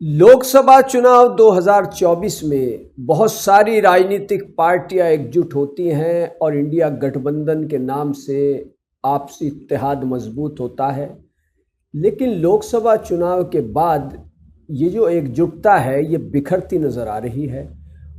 लोकसभा चुनाव 2024 में बहुत सारी राजनीतिक पार्टियां एकजुट होती हैं और इंडिया गठबंधन के नाम से आपसी इत्तेहाद मजबूत होता है। लेकिन लोकसभा चुनाव के बाद ये जो एकजुटता है ये बिखरती नज़र आ रही है।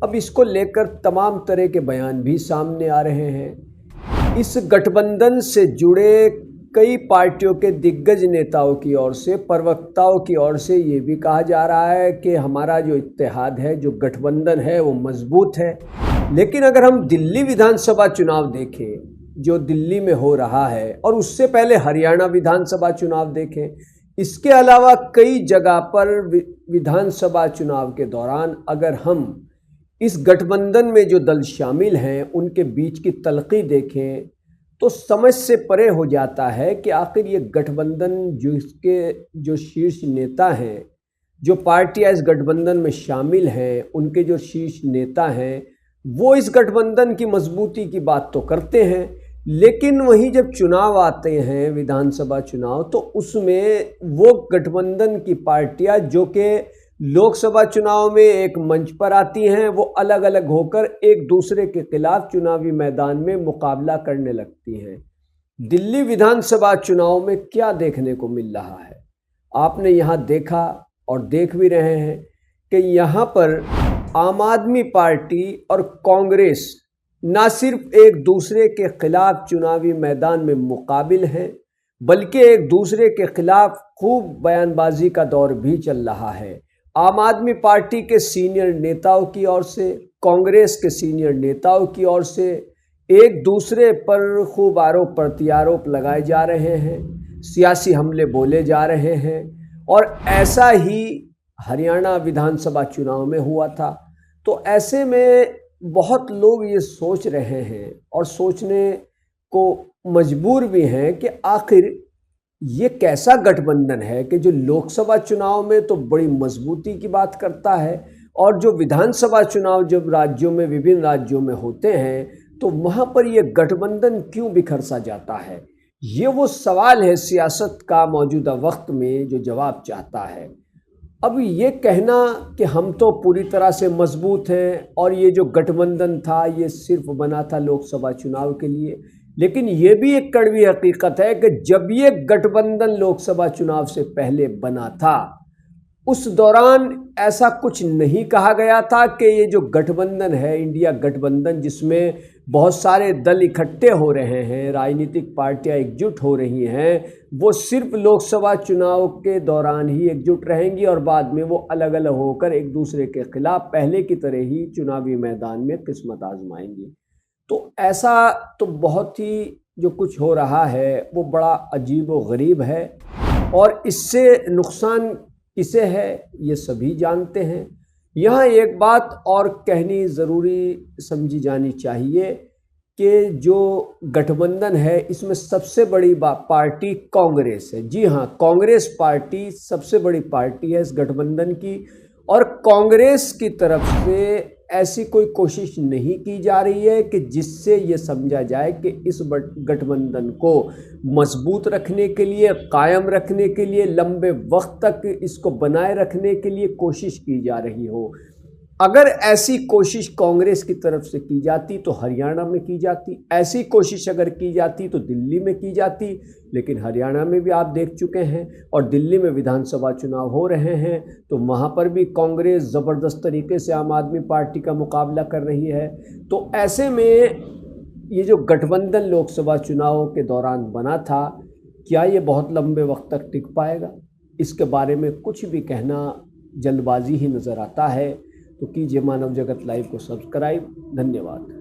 अब इसको लेकर तमाम तरह के बयान भी सामने आ रहे हैं। इस गठबंधन से जुड़े कई पार्टियों के दिग्गज नेताओं की ओर से, प्रवक्ताओं की ओर से ये भी कहा जा रहा है कि हमारा जो इत्तेहाद है, जो गठबंधन है वो मजबूत है। लेकिन अगर हम दिल्ली विधानसभा चुनाव देखें जो दिल्ली में हो रहा है और उससे पहले हरियाणा विधानसभा चुनाव देखें, इसके अलावा कई जगह पर विधानसभा चुनाव के दौरान अगर हम इस गठबंधन में जो दल शामिल हैं उनके बीच की तलखी देखें तो समझ से परे हो जाता है कि आखिर ये गठबंधन जो शीर्ष नेता हैं, जो पार्टियां इस गठबंधन में शामिल हैं, उनके जो शीर्ष नेता हैं वो इस गठबंधन की मजबूती की बात तो करते हैं, लेकिन वहीं जब चुनाव आते हैं विधानसभा चुनाव तो उसमें वो गठबंधन की पार्टियां जो कि लोकसभा चुनाव में एक मंच पर आती हैं वो अलग अलग होकर एक दूसरे के खिलाफ चुनावी मैदान में मुकाबला करने लगती हैं। दिल्ली विधानसभा चुनाव में क्या देखने को मिल रहा है, आपने यहाँ देखा और देख भी रहे हैं कि यहाँ पर आम आदमी पार्टी और कांग्रेस ना सिर्फ एक दूसरे के खिलाफ चुनावी मैदान में मुकाबिल हैं बल्कि एक दूसरे के खिलाफ खूब बयानबाजी का दौर भी चल रहा है। आम आदमी पार्टी के सीनियर नेताओं की ओर से, कांग्रेस के सीनियर नेताओं की ओर से एक दूसरे पर खूब आरोप प्रत्यारोप लगाए जा रहे हैं, सियासी हमले बोले जा रहे हैं। और ऐसा ही हरियाणा विधानसभा चुनाव में हुआ था। तो ऐसे में बहुत लोग ये सोच रहे हैं और सोचने को मजबूर भी हैं कि आखिर ये कैसा गठबंधन है कि जो लोकसभा चुनाव में तो बड़ी मजबूती की बात करता है और जो विधानसभा चुनाव जब राज्यों में, विभिन्न राज्यों में होते हैं तो वहाँ पर ये गठबंधन क्यों बिखर सा जाता है। ये वो सवाल है सियासत का मौजूदा वक्त में जो जवाब चाहता है। अब ये कहना कि हम तो पूरी तरह से मजबूत हैं और ये जो गठबंधन था ये सिर्फ बना था लोकसभा चुनाव के लिए, लेकिन ये भी एक कड़वी हकीकत है कि जब ये गठबंधन लोकसभा चुनाव से पहले बना था उस दौरान ऐसा कुछ नहीं कहा गया था कि ये जो गठबंधन है, इंडिया गठबंधन जिसमें बहुत सारे दल इकट्ठे हो रहे हैं, राजनीतिक पार्टियां एकजुट हो रही हैं, वो सिर्फ लोकसभा चुनाव के दौरान ही एकजुट रहेंगी और बाद में वो अलग अलग होकर एक दूसरे के खिलाफ पहले की तरह ही चुनावी मैदान में किस्मत आजमाएंगी। तो ऐसा तो बहुत ही जो कुछ हो रहा है वो बड़ा अजीब व गरीब है और इससे नुकसान किसे है ये सभी जानते हैं। यहाँ एक बात और कहनी ज़रूरी समझी जानी चाहिए कि जो गठबंधन है इसमें सबसे बड़ी पार्टी कांग्रेस है। जी हाँ, कांग्रेस पार्टी सबसे बड़ी पार्टी है इस गठबंधन की और कांग्रेस की तरफ से ऐसी कोई कोशिश नहीं की जा रही है कि जिससे ये समझा जाए कि इस गठबंधन को मजबूत रखने के लिए, कायम रखने के लिए, लंबे वक्त तक इसको बनाए रखने के लिए कोशिश की जा रही हो। अगर ऐसी कोशिश कांग्रेस की तरफ से की जाती तो हरियाणा में की जाती, ऐसी कोशिश अगर की जाती तो दिल्ली में की जाती, लेकिन हरियाणा में भी आप देख चुके हैं और दिल्ली में विधानसभा चुनाव हो रहे हैं तो वहाँ पर भी कांग्रेस ज़बरदस्त तरीके से आम आदमी पार्टी का मुकाबला कर रही है। तो ऐसे में ये जो गठबंधन लोकसभा चुनाव के दौरान बना था, क्या ये बहुत लंबे वक्त तक टिक पाएगा, इसके बारे में कुछ भी कहना जल्दबाजी ही नज़र आता है। तो कीजिए मानव जगत लाइव को सब्सक्राइब। धन्यवाद।